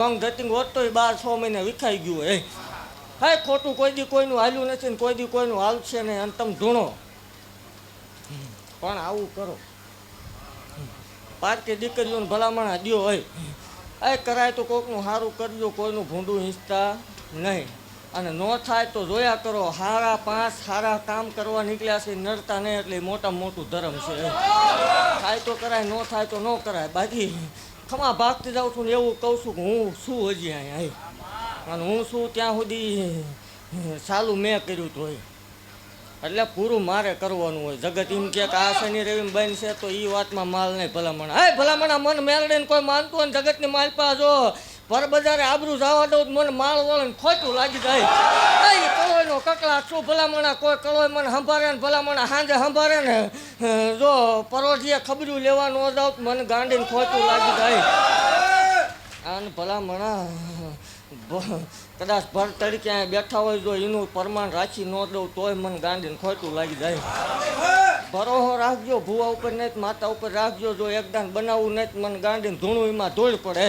Long ધતિંગ હોત તો 12-6 મહિને વિખાઈ ગયું હોય. હા ખોટું કોઈ દી કોઈનું હાલ્યું નથી ને કોઈ દી કોઈનું હાલશે નહીં અને તમે ધૂણો પણ આવું કરો પારકી દીકરીઓને ભલામણ દ્યો હોય એ કરાય તો કોકનું સારું કરજો, કોઈનું ભૂંડું હિંચતા નહીં. અને ન થાય તો જોયા કરો, સારા 5 સારા કામ કરવા નીકળ્યા છે નડતા નહીં એટલે મોટામાં મોટું ધર્મ છે. થાય તો કરાય, ન થાય તો ન કરાય. બાકી ખમા ભાગતી જાઉં છું ને એવું કહું છું કે હું શું હજી અહીંયા અને હું શું ત્યાં સુધી ચાલુ મેં કર્યું તો હોય એટલે પૂરું મારે કરવાનું હોય. જગત એમ કે આ શનિ રવિ બન છે તો એ વાતમાં માલ નહીં ભલામણ. હા ભલામણ મન મેળડે કોઈ માનતું હોય ને જગતની માલ પા જો પર બજારે આબરું જવા દઉં મને માળ વળે ને ખોટું લાગી જાય. એ કળોયનો કકળા શું ભલામણા કોઈ કળોય મને સંભાળે ને ભલામણા સાંજે સંભાળે ને જો પરોઠીએ ખબર્યું લેવા ન જાવ મને ગાંડીને ખોટું લાગી જાય. અને ભલામણા કદાચ ભર તરીકે બેઠા હોય જો એનું પ્રમાણ રાખી ન દઉં તોય મને ગાંડીને ખોટું લાગી જાય. ભરોહો રાખજો ભૂવા ઉપર નહીં માતા ઉપર રાખજો. જો એકદાન બનાવવું નહીં મને ગાંડીને ધૂણું એમાં ધોળ પડે.